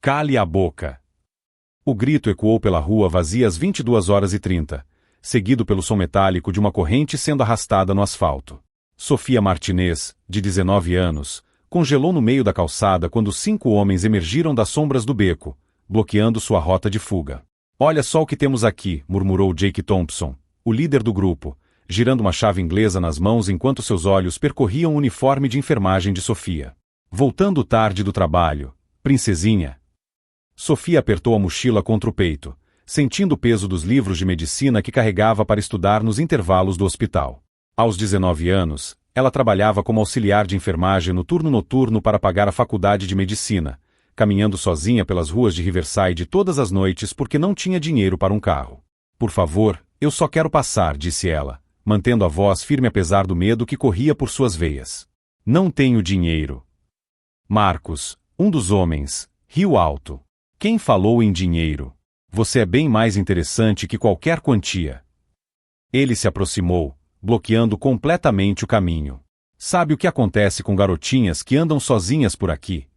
Cale a boca! O grito ecoou pela rua vazia às 22h30, seguido pelo som metálico de uma corrente sendo arrastada no asfalto. Sofia Martinez, de 19 anos, congelou no meio da calçada quando 5 homens emergiram das sombras do beco, bloqueando sua rota de fuga. Olha só o que temos aqui, murmurou Jake Thompson, o líder do grupo, girando uma chave inglesa nas mãos enquanto seus olhos percorriam o uniforme de enfermagem de Sofia. Voltando tarde do trabalho, princesinha. Sofia apertou a mochila contra o peito, sentindo o peso dos livros de medicina que carregava para estudar nos intervalos do hospital. Aos 19 anos, ela trabalhava como auxiliar de enfermagem no turno noturno para pagar a faculdade de medicina, caminhando sozinha pelas ruas de Riverside todas as noites porque não tinha dinheiro para um carro. Por favor, eu só quero passar, disse ela, mantendo a voz firme apesar do medo que corria por suas veias. Não tenho dinheiro. Marcos, um dos homens, riu alto. Quem falou em dinheiro? Você é bem mais interessante que qualquer quantia. Ele se aproximou, bloqueando completamente o caminho. Sabe o que acontece com garotinhas que andam sozinhas por aqui?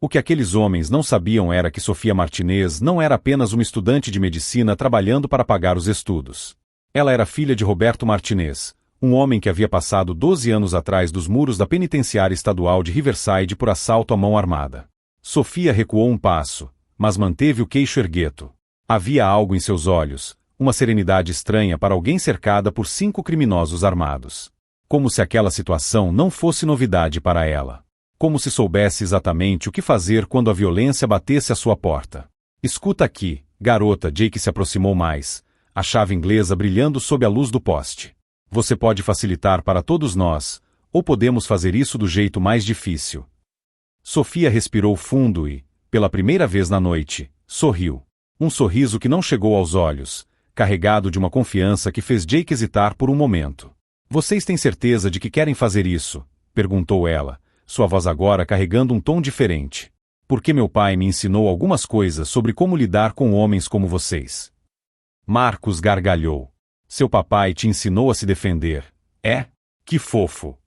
O que aqueles homens não sabiam era que Sofia Martinez não era apenas uma estudante de medicina trabalhando para pagar os estudos. Ela era filha de Roberto Martinez, um homem que havia passado 12 anos atrás dos muros da penitenciária estadual de Riverside por assalto à mão armada. Sofia recuou um passo, mas manteve o queixo ergueto. Havia algo em seus olhos, uma serenidade estranha para alguém cercada por 5 criminosos armados. Como se aquela situação não fosse novidade para ela. Como se soubesse exatamente o que fazer quando a violência batesse à sua porta. Escuta aqui, garota. Jake se aproximou mais, a chave inglesa brilhando sob a luz do poste. Você pode facilitar para todos nós, ou podemos fazer isso do jeito mais difícil. Sofia respirou fundo e, pela primeira vez na noite, sorriu. Um sorriso que não chegou aos olhos, carregado de uma confiança que fez Jake hesitar por um momento. Vocês têm certeza de que querem fazer isso? Perguntou ela, sua voz agora carregando um tom diferente. Porque meu pai me ensinou algumas coisas sobre como lidar com homens como vocês. Marcos gargalhou. Seu papai te ensinou a se defender. É? Que fofo.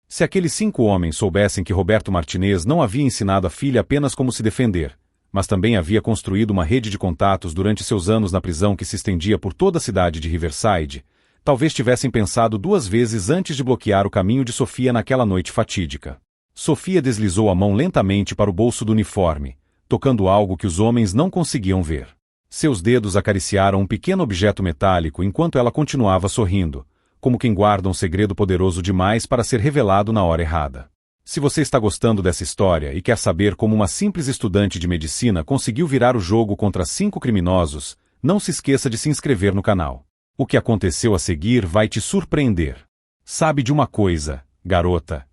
Se aqueles 5 homens soubessem que Roberto Martinez não havia ensinado a filha apenas como se defender, mas também havia construído uma rede de contatos durante seus anos na prisão que se estendia por toda a cidade de Riverside, talvez tivessem pensado 2 vezes antes de bloquear o caminho de Sofia naquela noite fatídica. Sofia deslizou a mão lentamente para o bolso do uniforme, tocando algo que os homens não conseguiam ver. Seus dedos acariciaram um pequeno objeto metálico enquanto ela continuava sorrindo, como quem guarda um segredo poderoso demais para ser revelado na hora errada. Se você está gostando dessa história e quer saber como uma simples estudante de medicina conseguiu virar o jogo contra 5 criminosos, não se esqueça de se inscrever no canal. O que aconteceu a seguir vai te surpreender. Sabe de uma coisa, garota?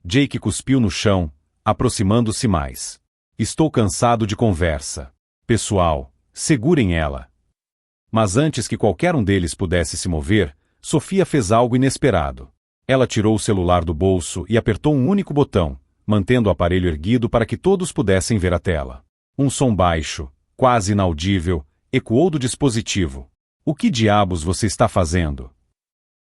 Jake cuspiu no chão, aproximando-se mais. Estou cansado de conversa. Pessoal, segurem ela. Mas antes que qualquer um deles pudesse se mover, Sofia fez algo inesperado. Ela tirou o celular do bolso e apertou um único botão, mantendo o aparelho erguido para que todos pudessem ver a tela. Um som baixo, quase inaudível, ecoou do dispositivo. O que diabos você está fazendo?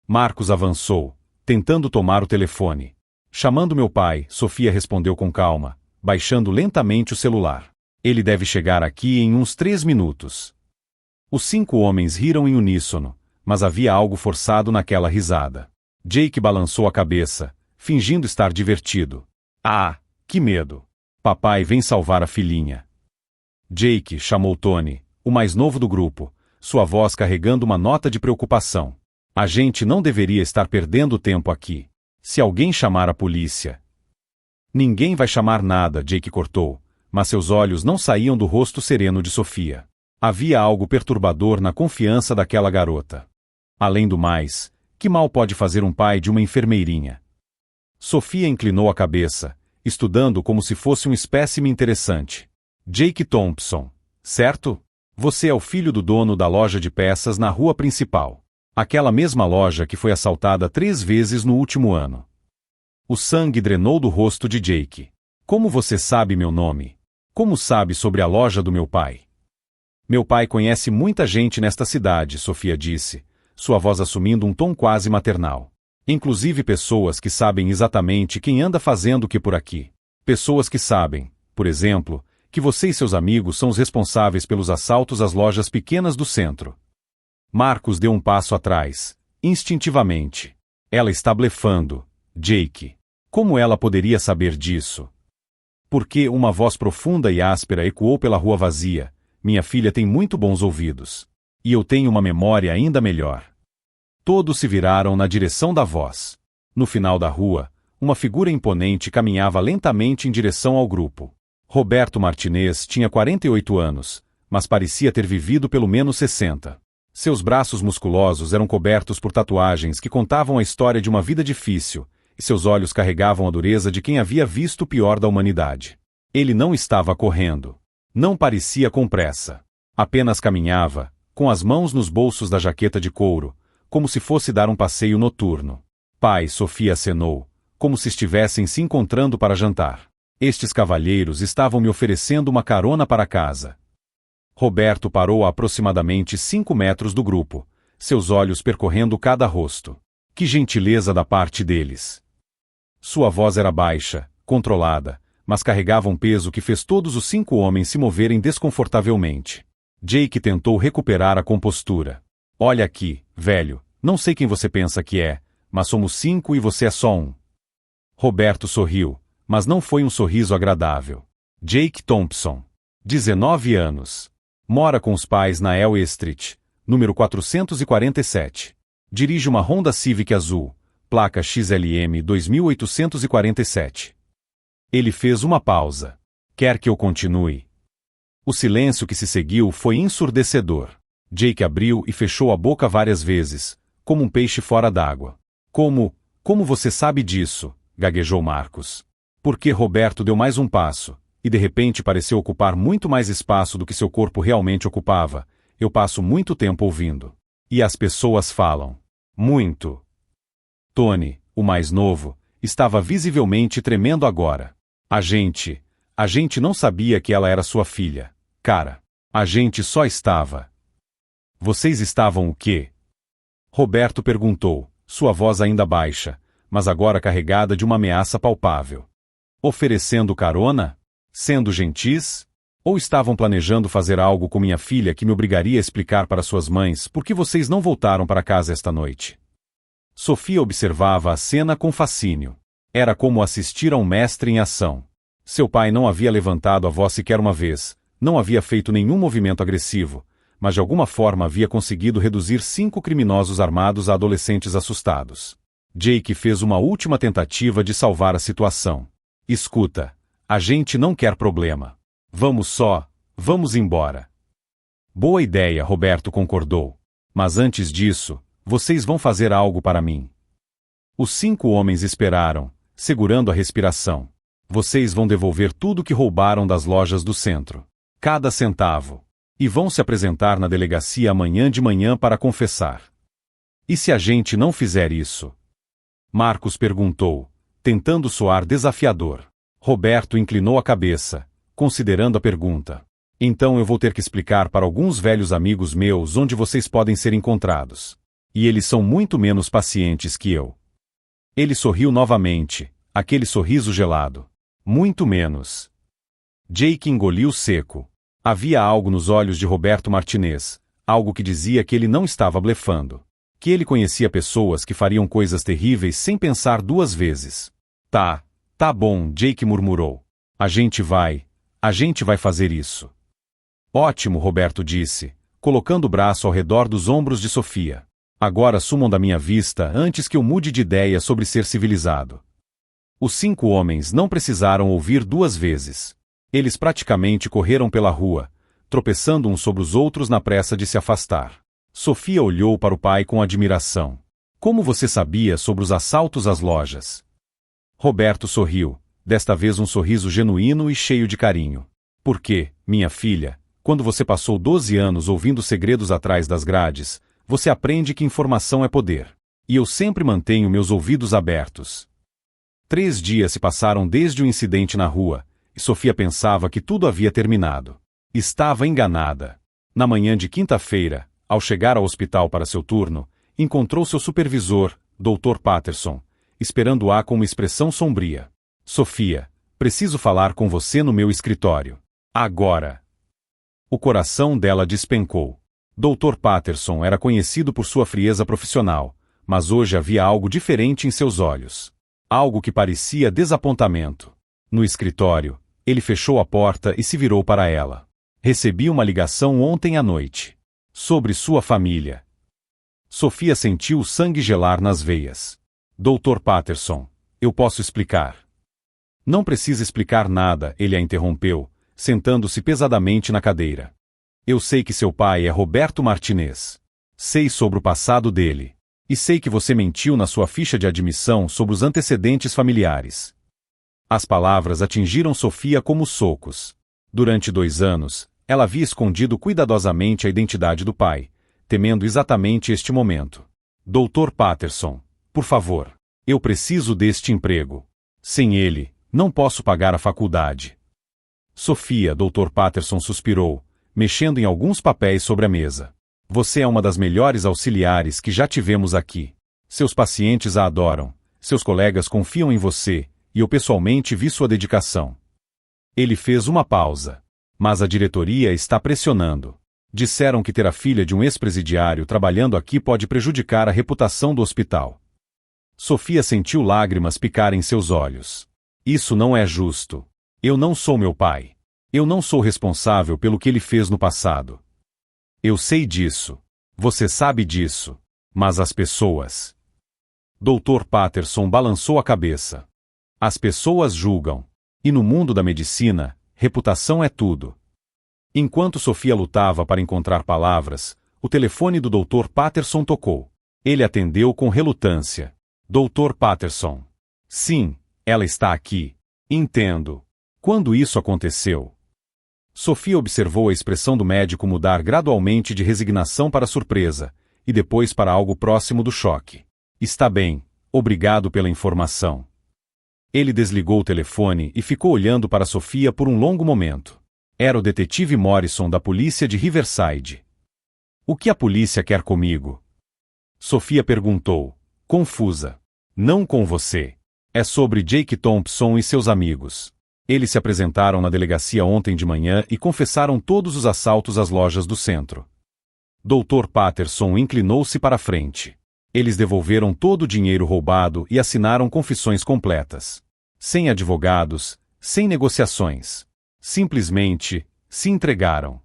Marcos avançou, tentando tomar o telefone. Chamando meu pai, Sofia respondeu com calma, baixando lentamente o celular. Ele deve chegar aqui em uns 3 minutos. Os 5 homens riram em uníssono, mas havia algo forçado naquela risada. Jake balançou a cabeça, fingindo estar divertido. Ah, que medo! Papai vem salvar a filhinha. Jake, chamou Tony, o mais novo do grupo, sua voz carregando uma nota de preocupação. A gente não deveria estar perdendo tempo aqui. Se alguém chamar a polícia... Ninguém vai chamar nada, Jake cortou, mas seus olhos não saíam do rosto sereno de Sofia. Havia algo perturbador na confiança daquela garota. Além do mais, que mal pode fazer um pai de uma enfermeirinha? Sofia inclinou a cabeça, estudando como se fosse um espécime interessante. Jake Thompson, certo? Você é o filho do dono da loja de peças na rua principal. Aquela mesma loja que foi assaltada 3 vezes no último ano. O sangue drenou do rosto de Jake. Como você sabe meu nome? Como sabe sobre a loja do meu pai? Meu pai conhece muita gente nesta cidade, Sofia disse, sua voz assumindo um tom quase maternal. Inclusive pessoas que sabem exatamente quem anda fazendo o que por aqui. Pessoas que sabem, por exemplo, Que você e seus amigos são os responsáveis pelos assaltos às lojas pequenas do centro. Marcos deu um passo atrás, instintivamente. Ela está blefando, Jake. Como ela poderia saber disso? Porque uma voz profunda e áspera ecoou pela rua vazia. Minha filha tem muito bons ouvidos. E eu tenho uma memória ainda melhor. Todos se viraram na direção da voz. No final da rua, uma figura imponente caminhava lentamente em direção ao grupo. Roberto Martinez tinha 48 anos, mas parecia ter vivido pelo menos 60. Seus braços musculosos eram cobertos por tatuagens que contavam a história de uma vida difícil, e seus olhos carregavam a dureza de quem havia visto o pior da humanidade. Ele não estava correndo. Não parecia com pressa. Apenas caminhava, com as mãos nos bolsos da jaqueta de couro, como se fosse dar um passeio noturno. Pai, Sofia acenou, como se estivessem se encontrando para jantar. Estes cavalheiros estavam me oferecendo uma carona para casa. Roberto parou a aproximadamente 5 metros do grupo, seus olhos percorrendo cada rosto. Que gentileza da parte deles! Sua voz era baixa, controlada, mas carregava um peso que fez todos os 5 homens se moverem desconfortavelmente. Jake tentou recuperar a compostura. Olha aqui, velho, não sei quem você pensa que é, mas somos 5 e você é só um. Roberto sorriu, mas não foi um sorriso agradável. Jake Thompson, 19 anos. Mora com os pais na Elm Street, número 447. Dirige uma Honda Civic azul, placa XLM 2847. Ele fez uma pausa. Quer que eu continue? O silêncio que se seguiu foi ensurdecedor. Jake abriu e fechou a boca várias vezes, como um peixe fora d'água. Como você sabe disso? Gaguejou Marcos. Porque Roberto deu mais um passo, e de repente pareceu ocupar muito mais espaço do que seu corpo realmente ocupava. Eu passo muito tempo ouvindo. E as pessoas falam. Muito. Tony, o mais novo, estava visivelmente tremendo agora. A gente não sabia que ela era sua filha. Cara, a gente só estava. Vocês estavam o quê? Roberto perguntou, sua voz ainda baixa, mas agora carregada de uma ameaça palpável. Oferecendo carona? Sendo gentis? Ou estavam planejando fazer algo com minha filha que me obrigaria a explicar para suas mães por que vocês não voltaram para casa esta noite? Sofia observava a cena com fascínio. Era como assistir a um mestre em ação. Seu pai não havia levantado a voz sequer uma vez, não havia feito nenhum movimento agressivo, mas de alguma forma havia conseguido reduzir 5 criminosos armados a adolescentes assustados. Jake fez uma última tentativa de salvar a situação. Escuta, a gente não quer problema. Vamos embora. Boa ideia, Roberto concordou. Mas antes disso, vocês vão fazer algo para mim. Os 5 homens esperaram, segurando a respiração. Vocês vão devolver tudo que roubaram das lojas do centro. Cada centavo. E vão se apresentar na delegacia amanhã de manhã para confessar. E se a gente não fizer isso? Marcos perguntou, tentando soar desafiador. Roberto inclinou a cabeça, considerando a pergunta. Então eu vou ter que explicar para alguns velhos amigos meus onde vocês podem ser encontrados. E eles são muito menos pacientes que eu. Ele sorriu novamente, aquele sorriso gelado. Muito menos. Jake engoliu seco. Havia algo nos olhos de Roberto Martinez, algo que dizia que ele não estava blefando. Que ele conhecia pessoas que fariam coisas terríveis sem pensar 2 vezes. Tá bom, Jake murmurou. A gente vai fazer isso. Ótimo, Roberto disse, colocando o braço ao redor dos ombros de Sofia. Agora sumam da minha vista antes que eu mude de ideia sobre ser civilizado. Os 5 homens não precisaram ouvir 2 vezes. Eles praticamente correram pela rua, tropeçando uns sobre os outros na pressa de se afastar. Sofia olhou para o pai com admiração. Como você sabia sobre os assaltos às lojas? Roberto sorriu, desta vez um sorriso genuíno e cheio de carinho. Porque, minha filha, quando você passou 12 anos ouvindo segredos atrás das grades, você aprende que informação é poder. E eu sempre mantenho meus ouvidos abertos. 3 dias se passaram desde o incidente na rua, e Sofia pensava que tudo havia terminado. Estava enganada. Na manhã de quinta-feira, ao chegar ao hospital para seu turno, encontrou seu supervisor, Dr. Patterson, esperando-a com uma expressão sombria. Sofia, preciso falar com você no meu escritório. Agora. O coração dela despencou. Dr. Patterson era conhecido por sua frieza profissional, mas hoje havia algo diferente em seus olhos. Algo que parecia desapontamento. No escritório, ele fechou a porta e se virou para ela. Recebi uma ligação ontem à noite. Sobre sua família. Sofia sentiu o sangue gelar nas veias. Dr. Patterson, eu posso explicar. Não precisa explicar nada, ele a interrompeu, sentando-se pesadamente na cadeira. Eu sei que seu pai é Roberto Martinez. Sei sobre o passado dele. E sei que você mentiu na sua ficha de admissão sobre os antecedentes familiares. As palavras atingiram Sofia como socos. Durante 2 anos, ela havia escondido cuidadosamente a identidade do pai, temendo exatamente este momento. Dr. Patterson, por favor, eu preciso deste emprego. Sem ele, não posso pagar a faculdade. Sofia, Dr. Patterson suspirou, mexendo em alguns papéis sobre a mesa. Você é uma das melhores auxiliares que já tivemos aqui. Seus pacientes a adoram, seus colegas confiam em você, e eu pessoalmente vi sua dedicação. Ele fez uma pausa. Mas a diretoria está pressionando. Disseram que ter a filha de um ex-presidiário trabalhando aqui pode prejudicar a reputação do hospital. Sofia sentiu lágrimas picarem seus olhos. Isso não é justo. Eu não sou meu pai. Eu não sou responsável pelo que ele fez no passado. Eu sei disso. Você sabe disso. Mas as pessoas... Dr. Patterson balançou a cabeça. As pessoas julgam. E no mundo da medicina, reputação é tudo. Enquanto Sofia lutava para encontrar palavras, o telefone do Dr. Patterson tocou. Ele atendeu com relutância. Dr. Patterson. Sim, ela está aqui. Entendo. Quando isso aconteceu? Sofia observou a expressão do médico mudar gradualmente de resignação para surpresa, e depois para algo próximo do choque. Está bem, obrigado pela informação. Ele desligou o telefone e ficou olhando para Sofia por um longo momento. Era o detetive Morrison da polícia de Riverside. O que a polícia quer comigo? Sofia perguntou, confusa. Não com você. É sobre Jake Thompson e seus amigos. Eles se apresentaram na delegacia ontem de manhã e confessaram todos os assaltos às lojas do centro. Dr. Patterson inclinou-se para a frente. Eles devolveram todo o dinheiro roubado e assinaram confissões completas. Sem advogados, sem negociações. Simplesmente, se entregaram.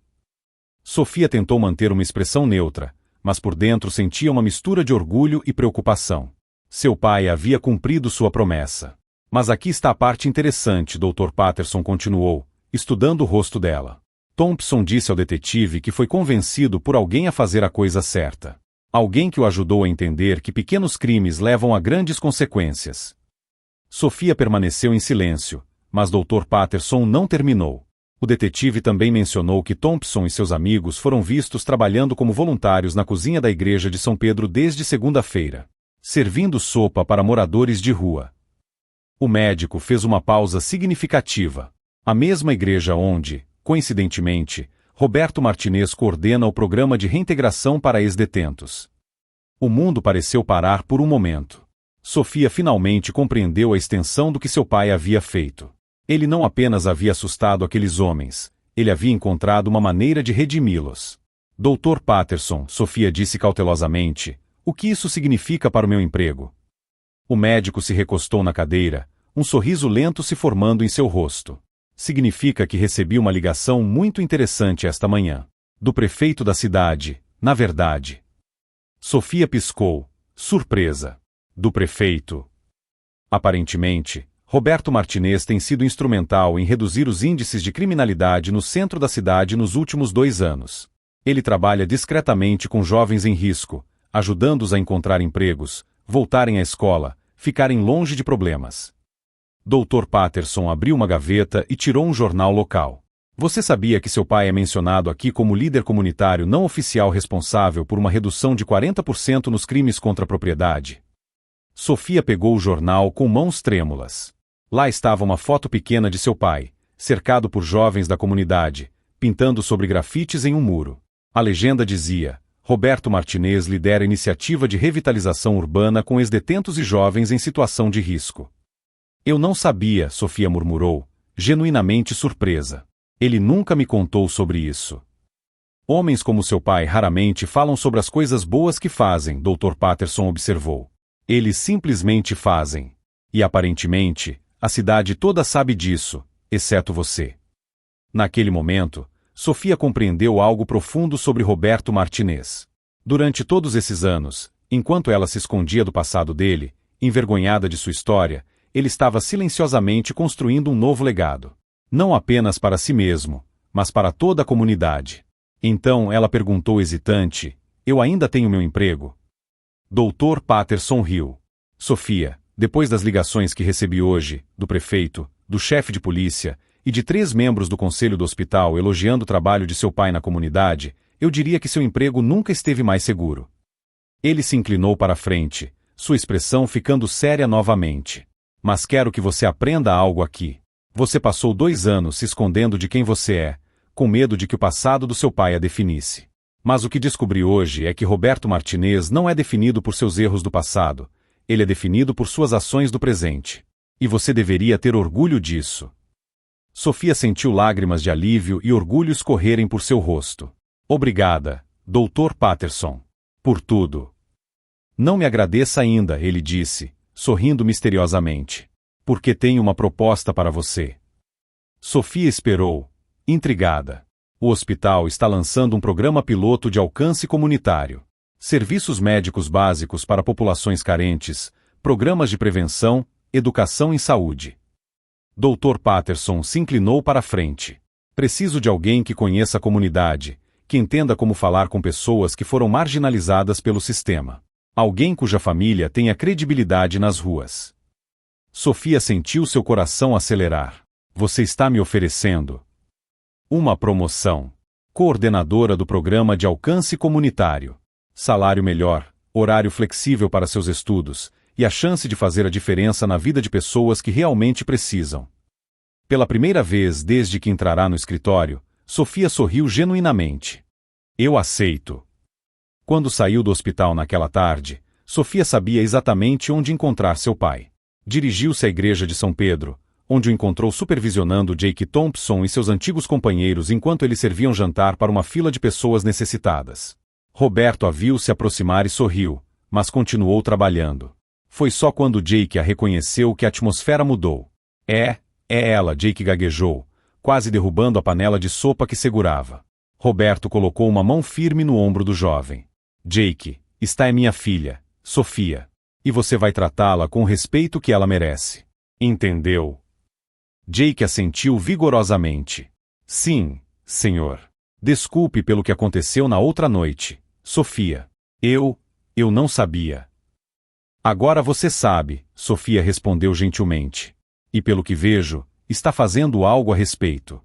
Sofia tentou manter uma expressão neutra, mas por dentro sentia uma mistura de orgulho e preocupação. Seu pai havia cumprido sua promessa. Mas aqui está a parte interessante, Dr. Patterson continuou, estudando o rosto dela. Thompson disse ao detetive que foi convencido por alguém a fazer a coisa certa. Alguém que o ajudou a entender que pequenos crimes levam a grandes consequências. Sofia permaneceu em silêncio, mas Dr. Patterson não terminou. O detetive também mencionou que Thompson e seus amigos foram vistos trabalhando como voluntários na cozinha da igreja de São Pedro desde segunda-feira, servindo sopa para moradores de rua. O médico fez uma pausa significativa. A mesma igreja onde, coincidentemente, Roberto Martinez coordena o programa de reintegração para ex-detentos. O mundo pareceu parar por um momento. Sofia finalmente compreendeu a extensão do que seu pai havia feito. Ele não apenas havia assustado aqueles homens, ele havia encontrado uma maneira de redimi-los. Dr. Patterson, Sofia disse cautelosamente, o que isso significa para o meu emprego? O médico se recostou na cadeira, um sorriso lento se formando em seu rosto. Significa que recebi uma ligação muito interessante esta manhã. Do prefeito da cidade, na verdade. Sofia piscou, surpresa. Do prefeito. Aparentemente, Roberto Martinez tem sido instrumental em reduzir os índices de criminalidade no centro da cidade nos últimos 2 anos. Ele trabalha discretamente com jovens em risco, ajudando-os a encontrar empregos, voltarem à escola, ficarem longe de problemas. Dr. Patterson abriu uma gaveta e tirou um jornal local. Você sabia que seu pai é mencionado aqui como líder comunitário não oficial responsável por uma redução de 40% nos crimes contra a propriedade? Sofia pegou o jornal com mãos trêmulas. Lá estava uma foto pequena de seu pai, cercado por jovens da comunidade, pintando sobre grafites em um muro. A legenda dizia: Roberto Martinez lidera a iniciativa de revitalização urbana com ex-detentos e jovens em situação de risco. Eu não sabia, Sofia murmurou, genuinamente surpresa. Ele nunca me contou sobre isso. Homens como seu pai raramente falam sobre as coisas boas que fazem, Dr. Patterson observou. Eles simplesmente fazem. E aparentemente, a cidade toda sabe disso, exceto você. Naquele momento, Sofia compreendeu algo profundo sobre Roberto Martinez. Durante todos esses anos, enquanto ela se escondia do passado dele, envergonhada de sua história, ele estava silenciosamente construindo um novo legado. Não apenas para si mesmo, mas para toda a comunidade. Então ela perguntou hesitante, eu ainda tenho meu emprego? Dr. Patterson riu. Sofia, depois das ligações que recebi hoje, do prefeito, do chefe de polícia, e de 3 membros do conselho do hospital elogiando o trabalho de seu pai na comunidade, eu diria que seu emprego nunca esteve mais seguro. Ele se inclinou para a frente, sua expressão ficando séria novamente. Mas quero que você aprenda algo aqui. Você passou 2 anos se escondendo de quem você é, com medo de que o passado do seu pai a definisse. Mas o que descobri hoje é que Roberto Martinez não é definido por seus erros do passado, ele é definido por suas ações do presente. E você deveria ter orgulho disso. Sofia sentiu lágrimas de alívio e orgulho escorrerem por seu rosto. Obrigada, Dr. Patterson. Por tudo. Não me agradeça ainda, ele disse, sorrindo misteriosamente. Porque tenho uma proposta para você. Sofia esperou, intrigada. O hospital está lançando um programa piloto de alcance comunitário. Serviços médicos básicos para populações carentes, programas de prevenção, educação em saúde. Dr. Patterson se inclinou para a frente. Preciso de alguém que conheça a comunidade, que entenda como falar com pessoas que foram marginalizadas pelo sistema. Alguém cuja família tenha credibilidade nas ruas. Sofia sentiu seu coração acelerar. Você está me oferecendo uma promoção. Coordenadora do programa de alcance comunitário. Salário melhor, horário flexível para seus estudos, e a chance de fazer a diferença na vida de pessoas que realmente precisam. Pela primeira vez desde que entrará no escritório, Sofia sorriu genuinamente. Eu aceito. Quando saiu do hospital naquela tarde, Sofia sabia exatamente onde encontrar seu pai. Dirigiu-se à igreja de São Pedro, onde o encontrou supervisionando Jake Thompson e seus antigos companheiros enquanto eles serviam jantar para uma fila de pessoas necessitadas. Roberto a viu se aproximar e sorriu, mas continuou trabalhando. Foi só quando Jake a reconheceu que a atmosfera mudou. É ela, Jake gaguejou, quase derrubando a panela de sopa que segurava. Roberto colocou uma mão firme no ombro do jovem. Jake, esta é minha filha, Sofia. E você vai tratá-la com o respeito que ela merece. Entendeu? Jake assentiu vigorosamente. Sim, senhor. Desculpe pelo que aconteceu na outra noite, Sofia. Eu não sabia. Agora você sabe, Sofia respondeu gentilmente. E pelo que vejo, está fazendo algo a respeito.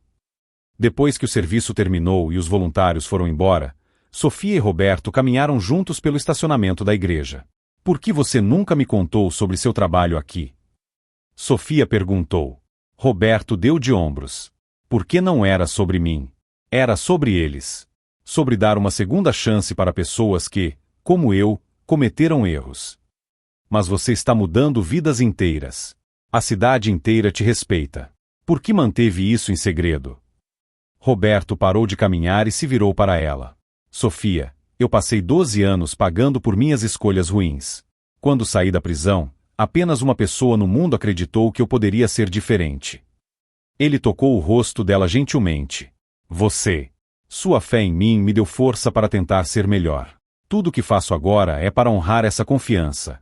Depois que o serviço terminou e os voluntários foram embora, Sofia e Roberto caminharam juntos pelo estacionamento da igreja. Por que você nunca me contou sobre seu trabalho aqui? Sofia perguntou. Roberto deu de ombros. Porque não era sobre mim. Era sobre eles. Sobre dar uma segunda chance para pessoas que, como eu, cometeram erros. Mas você está mudando vidas inteiras. A cidade inteira te respeita. Por que manteve isso em segredo? Roberto parou de caminhar e se virou para ela. Sofia, eu passei 12 anos pagando por minhas escolhas ruins. Quando saí da prisão, apenas uma pessoa no mundo acreditou que eu poderia ser diferente. Ele tocou o rosto dela gentilmente. Você. Sua fé em mim me deu força para tentar ser melhor. Tudo o que faço agora é para honrar essa confiança.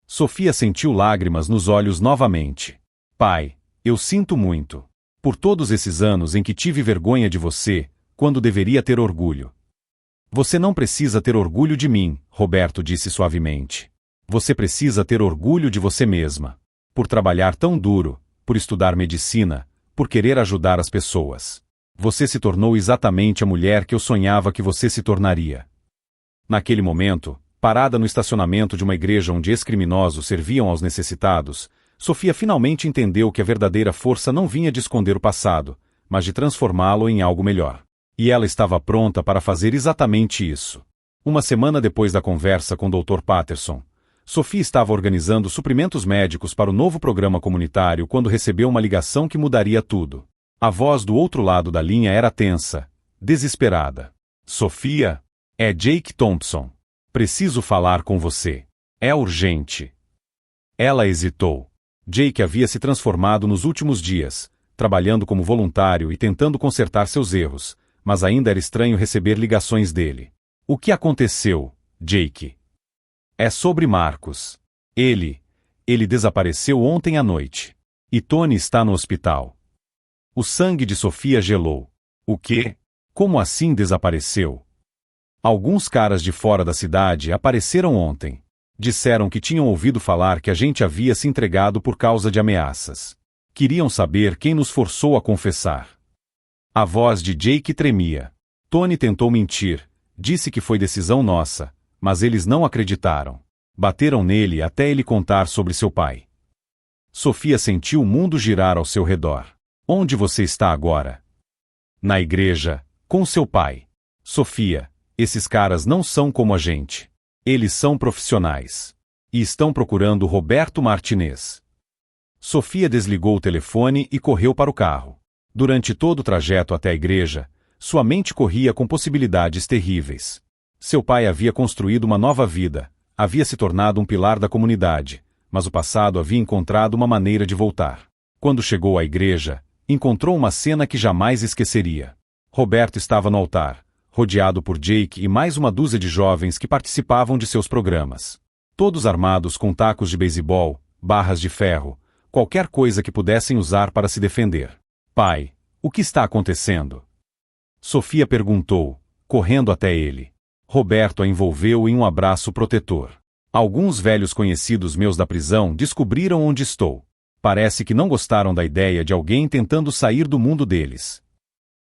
Sofia sentiu lágrimas nos olhos novamente. Pai, eu sinto muito. Por todos esses anos em que tive vergonha de você, quando deveria ter orgulho. Você não precisa ter orgulho de mim, Roberto disse suavemente. Você precisa ter orgulho de você mesma. Por trabalhar tão duro, por estudar medicina, por querer ajudar as pessoas. Você se tornou exatamente a mulher que eu sonhava que você se tornaria. Naquele momento, parada no estacionamento de uma igreja onde ex-criminosos serviam aos necessitados, Sofia finalmente entendeu que a verdadeira força não vinha de esconder o passado, mas de transformá-lo em algo melhor. E ela estava pronta para fazer exatamente isso. Uma semana depois da conversa com Dr. Patterson, Sofia estava organizando suprimentos médicos para o novo programa comunitário quando recebeu uma ligação que mudaria tudo. A voz do outro lado da linha era tensa, desesperada. Sofia? É Jake Thompson. Preciso falar com você. É urgente. Ela hesitou. Jake havia se transformado nos últimos dias, trabalhando como voluntário e tentando consertar seus erros, mas ainda era estranho receber ligações dele. O que aconteceu, Jake? É sobre Marcos. Ele desapareceu ontem à noite. E Tony está no hospital. O sangue de Sofia gelou. O quê? Como assim desapareceu? Alguns caras de fora da cidade apareceram ontem. Disseram que tinham ouvido falar que a gente havia se entregado por causa de ameaças. Queriam saber quem nos forçou a confessar. A voz de Jake tremia. Tony tentou mentir, disse que foi decisão nossa, mas eles não acreditaram. Bateram nele até ele contar sobre seu pai. Sofia sentiu o mundo girar ao seu redor. Onde você está agora? Na igreja, com seu pai. Sofia, esses caras não são como a gente. Eles são profissionais. E estão procurando Roberto Martinez. Sofia desligou o telefone e correu para o carro. Durante todo o trajeto até a igreja, sua mente corria com possibilidades terríveis. Seu pai havia construído uma nova vida, havia se tornado um pilar da comunidade, mas o passado havia encontrado uma maneira de voltar. Quando chegou à igreja, encontrou uma cena que jamais esqueceria. Roberto estava no altar, rodeado por Jake e mais uma dúzia de jovens que participavam de seus programas. Todos armados com tacos de beisebol, barras de ferro, qualquer coisa que pudessem usar para se defender. Pai, o que está acontecendo? Sofia perguntou, correndo até ele. Roberto a envolveu em um abraço protetor. Alguns velhos conhecidos meus da prisão descobriram onde estou. Parece que não gostaram da ideia de alguém tentando sair do mundo deles.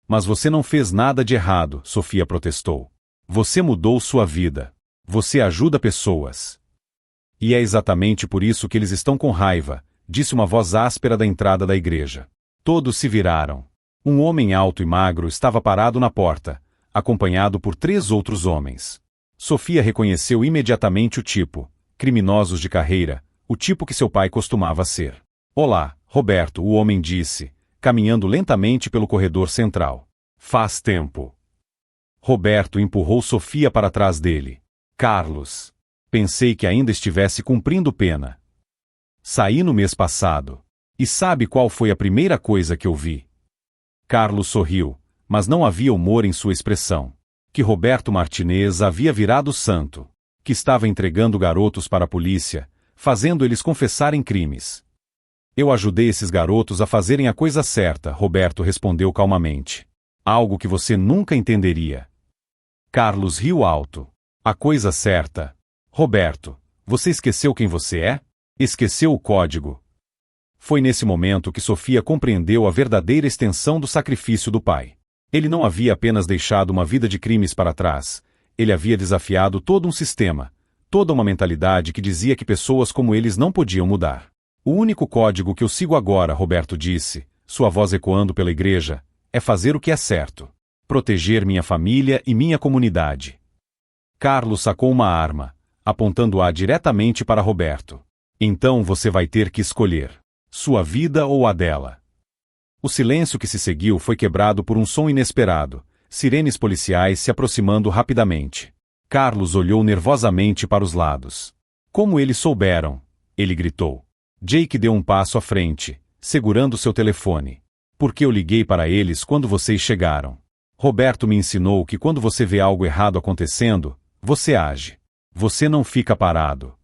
Mas você não fez nada de errado, Sofia protestou. Você mudou sua vida. Você ajuda pessoas. E é exatamente por isso que eles estão com raiva, disse uma voz áspera da entrada da igreja. Todos se viraram. Um homem alto e magro estava parado na porta, acompanhado por 3 outros homens. Sofia reconheceu imediatamente o tipo, criminosos de carreira, o tipo que seu pai costumava ser. Olá, Roberto, o homem disse, caminhando lentamente pelo corredor central. Faz tempo. Roberto empurrou Sofia para trás dele. Carlos. Pensei que ainda estivesse cumprindo pena. Saí no mês passado. E sabe qual foi a primeira coisa que eu vi? Carlos sorriu, mas não havia humor em sua expressão. Que Roberto Martinez havia virado santo. Que estava entregando garotos para a polícia, fazendo eles confessarem crimes. Eu ajudei esses garotos a fazerem a coisa certa, Roberto respondeu calmamente. Algo que você nunca entenderia. Carlos riu alto. A coisa certa. Roberto, você esqueceu quem você é? Esqueceu o código. Foi nesse momento que Sofia compreendeu a verdadeira extensão do sacrifício do pai. Ele não havia apenas deixado uma vida de crimes para trás, ele havia desafiado todo um sistema, toda uma mentalidade que dizia que pessoas como eles não podiam mudar. O único código que eu sigo agora, Roberto disse, sua voz ecoando pela igreja, é fazer o que é certo. Proteger minha família e minha comunidade. Carlos sacou uma arma, apontando-a diretamente para Roberto. Então você vai ter que escolher. Sua vida ou a dela. O silêncio que se seguiu foi quebrado por um som inesperado, sirenes policiais se aproximando rapidamente. Carlos olhou nervosamente para os lados. Como eles souberam? Ele gritou. Jake deu um passo à frente, segurando seu telefone. Porque eu liguei para eles quando vocês chegaram. Roberto me ensinou que quando você vê algo errado acontecendo, você age. Você não fica parado.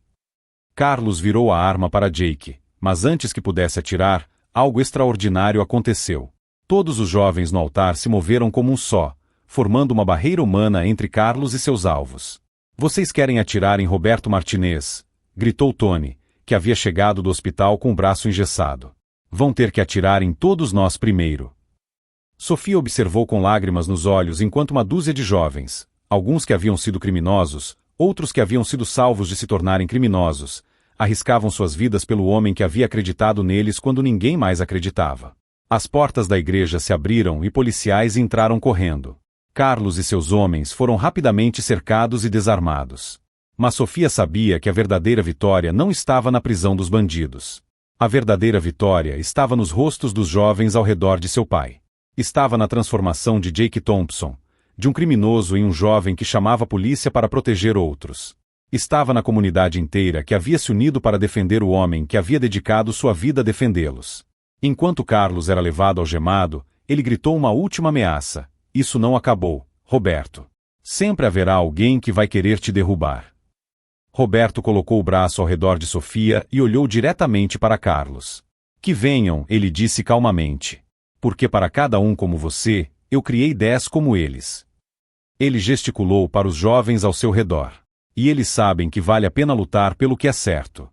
Carlos virou a arma para Jake, mas antes que pudesse atirar, algo extraordinário aconteceu. Todos os jovens no altar se moveram como um só, formando uma barreira humana entre Carlos e seus alvos. Vocês querem atirar em Roberto Martinez, gritou Tony, que havia chegado do hospital com o braço engessado. Vão ter que atirar em todos nós primeiro. Sofia observou com lágrimas nos olhos enquanto uma dúzia de jovens, alguns que haviam sido criminosos, outros que haviam sido salvos de se tornarem criminosos, arriscavam suas vidas pelo homem que havia acreditado neles quando ninguém mais acreditava. As portas da igreja se abriram e policiais entraram correndo. Carlos e seus homens foram rapidamente cercados e desarmados. Mas Sofia sabia que a verdadeira vitória não estava na prisão dos bandidos. A verdadeira vitória estava nos rostos dos jovens ao redor de seu pai. Estava na transformação de Jake Thompson, de um criminoso em um jovem que chamava a polícia para proteger outros. Estava na comunidade inteira que havia se unido para defender o homem que havia dedicado sua vida a defendê-los. Enquanto Carlos era levado algemado, ele gritou uma última ameaça: "Isso não acabou, Roberto. Sempre haverá alguém que vai querer te derrubar." Roberto colocou o braço ao redor de Sofia e olhou diretamente para Carlos. "Que venham," ele disse calmamente. "Porque para cada um como você, eu criei 10 como eles." Ele gesticulou para os jovens ao seu redor. "E eles sabem que vale a pena lutar pelo que é certo."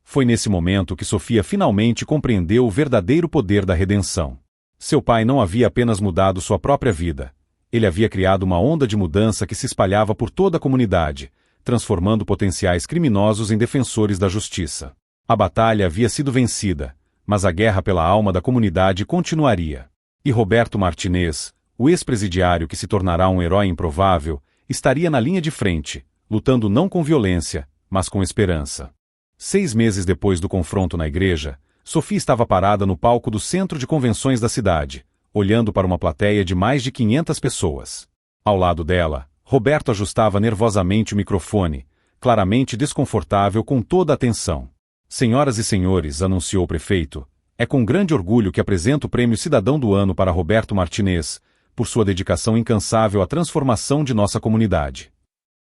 Foi nesse momento que Sofia finalmente compreendeu o verdadeiro poder da redenção. Seu pai não havia apenas mudado sua própria vida. Ele havia criado uma onda de mudança que se espalhava por toda a comunidade, transformando potenciais criminosos em defensores da justiça. A batalha havia sido vencida, mas a guerra pela alma da comunidade continuaria. E Roberto Martinez, o ex-presidiário que se tornará um herói improvável, estaria na linha de frente, lutando não com violência, mas com esperança. 6 meses depois do confronto na igreja, Sofia estava parada no palco do centro de convenções da cidade, olhando para uma plateia de mais de 500 pessoas. Ao lado dela, Roberto ajustava nervosamente o microfone, claramente desconfortável com toda a atenção. "Senhoras e senhores", anunciou o prefeito, "é com grande orgulho que apresento o Prêmio Cidadão do Ano para Roberto Martinez, por sua dedicação incansável à transformação de nossa comunidade."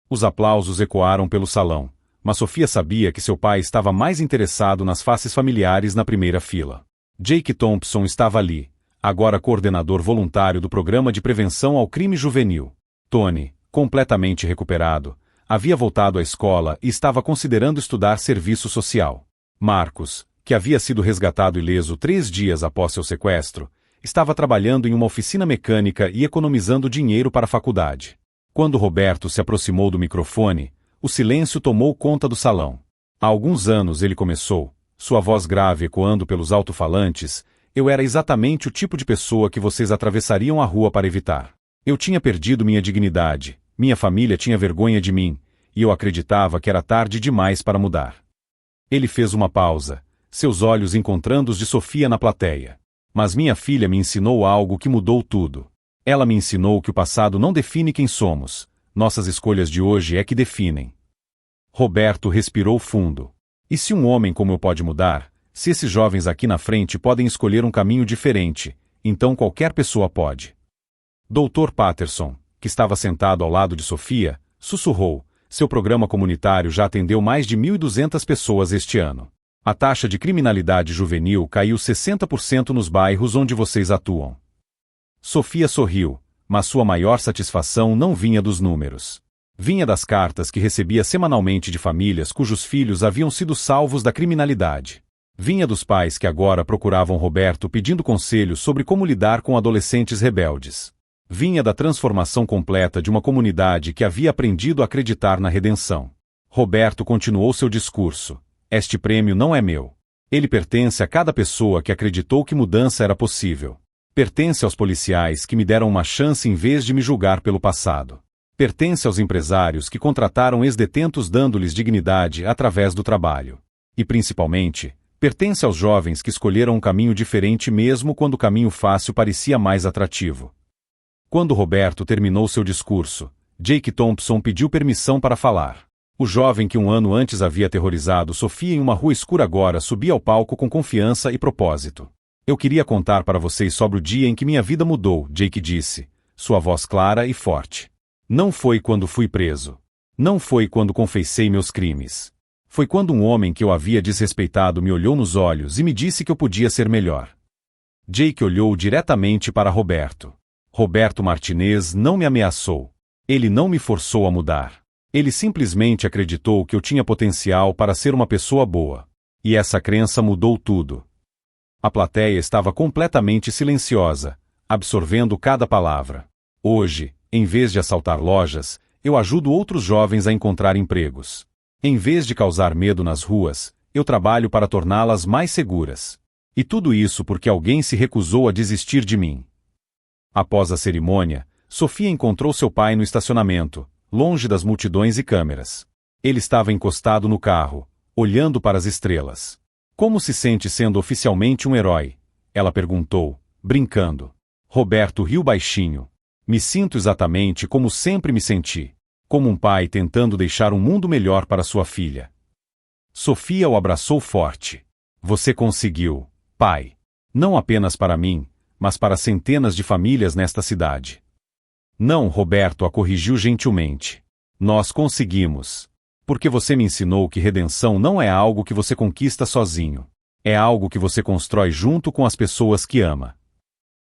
Os aplausos ecoaram pelo salão, mas Sofia sabia que seu pai estava mais interessado nas faces familiares na primeira fila. Jake Thompson estava ali, agora coordenador voluntário do Programa de Prevenção ao Crime Juvenil. Tony, completamente recuperado, havia voltado à escola e estava considerando estudar serviço social. Marcos, que havia sido resgatado ileso 3 dias após seu sequestro, estava trabalhando em uma oficina mecânica e economizando dinheiro para a faculdade. Quando Roberto se aproximou do microfone, o silêncio tomou conta do salão. Há alguns anos ele começou, sua voz grave ecoando pelos alto-falantes: "Eu era exatamente o tipo de pessoa que vocês atravessariam a rua para evitar. Eu tinha perdido minha dignidade, minha família tinha vergonha de mim, e eu acreditava que era tarde demais para mudar." Ele fez uma pausa, seus olhos encontrando os de Sofia na plateia. "Mas minha filha me ensinou algo que mudou tudo. Ela me ensinou que o passado não define quem somos, nossas escolhas de hoje é que definem." Roberto respirou fundo. "E se um homem como eu pode mudar, se esses jovens aqui na frente podem escolher um caminho diferente, então qualquer pessoa pode." Dr. Patterson, que estava sentado ao lado de Sofia, sussurrou: "Seu programa comunitário já atendeu mais de 1.200 pessoas este ano. A taxa de criminalidade juvenil caiu 60% nos bairros onde vocês atuam." Sofia sorriu, mas sua maior satisfação não vinha dos números. Vinha das cartas que recebia semanalmente de famílias cujos filhos haviam sido salvos da criminalidade. Vinha dos pais que agora procuravam Roberto pedindo conselhos sobre como lidar com adolescentes rebeldes. Vinha da transformação completa de uma comunidade que havia aprendido a acreditar na redenção. Roberto continuou seu discurso: "Este prêmio não é meu. Ele pertence a cada pessoa que acreditou que mudança era possível. Pertence aos policiais que me deram uma chance em vez de me julgar pelo passado. Pertence aos empresários que contrataram ex-detentos dando-lhes dignidade através do trabalho. E, principalmente, pertence aos jovens que escolheram um caminho diferente mesmo quando o caminho fácil parecia mais atrativo." Quando Roberto terminou seu discurso, Jake Thompson pediu permissão para falar. O jovem que um ano antes havia aterrorizado Sofia em uma rua escura agora subia ao palco com confiança e propósito. "Eu queria contar para vocês sobre o dia em que minha vida mudou", Jake disse, sua voz clara e forte. "Não foi quando fui preso. Não foi quando confessei meus crimes. Foi quando um homem que eu havia desrespeitado me olhou nos olhos e me disse que eu podia ser melhor." Jake olhou diretamente para Roberto. "Roberto Martinez não me ameaçou. Ele não me forçou a mudar. Ele simplesmente acreditou que eu tinha potencial para ser uma pessoa boa. E essa crença mudou tudo." A plateia estava completamente silenciosa, absorvendo cada palavra. "Hoje, em vez de assaltar lojas, eu ajudo outros jovens a encontrar empregos. Em vez de causar medo nas ruas, eu trabalho para torná-las mais seguras. E tudo isso porque alguém se recusou a desistir de mim." Após a cerimônia, Sofia encontrou seu pai no estacionamento, longe das multidões e câmeras. Ele estava encostado no carro, olhando para as estrelas. Como se sente sendo oficialmente um herói? Ela perguntou, brincando. Roberto riu baixinho. Me sinto exatamente como sempre me senti. Como um pai tentando deixar um mundo melhor para sua filha. Sofia o abraçou forte. Você conseguiu, pai. Não apenas para mim, mas para centenas de famílias nesta cidade. Não, Roberto a corrigiu gentilmente. Nós conseguimos. Porque você me ensinou que redenção não é algo que você conquista sozinho. É algo que você constrói junto com as pessoas que ama.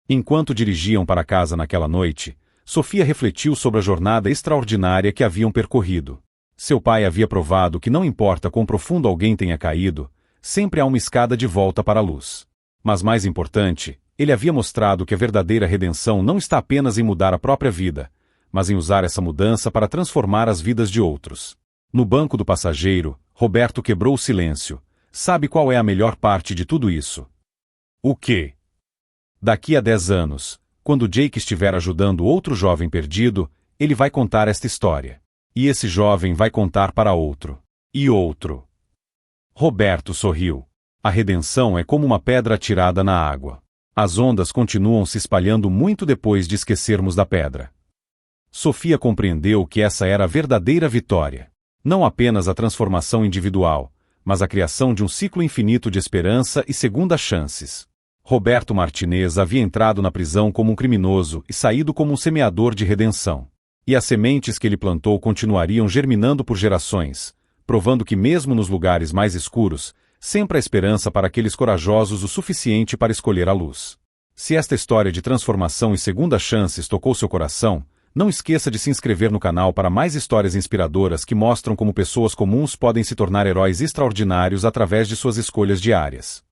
Enquanto dirigiam para casa naquela noite, Sofia refletiu sobre a jornada extraordinária que haviam percorrido. Seu pai havia provado que não importa quão profundo alguém tenha caído, sempre há uma escada de volta para a luz. Mas mais importante, ele havia mostrado que a verdadeira redenção não está apenas em mudar a própria vida, mas em usar essa mudança para transformar as vidas de outros. No banco do passageiro, Roberto quebrou o silêncio. Sabe qual é a melhor parte de tudo isso? O quê? Daqui a 10 anos, quando Jake estiver ajudando outro jovem perdido, ele vai contar esta história. E esse jovem vai contar para outro. E outro. Roberto sorriu. A redenção é como uma pedra atirada na água. As ondas continuam se espalhando muito depois de esquecermos da pedra. Sofia compreendeu que essa era a verdadeira vitória. Não apenas a transformação individual, mas a criação de um ciclo infinito de esperança e segundas chances. Roberto Martinez havia entrado na prisão como um criminoso e saído como um semeador de redenção. E as sementes que ele plantou continuariam germinando por gerações, provando que mesmo nos lugares mais escuros, sempre há esperança para aqueles corajosos o suficiente para escolher a luz. Se esta história de transformação e segundas chances tocou seu coração, não esqueça de se inscrever no canal para mais histórias inspiradoras que mostram como pessoas comuns podem se tornar heróis extraordinários através de suas escolhas diárias.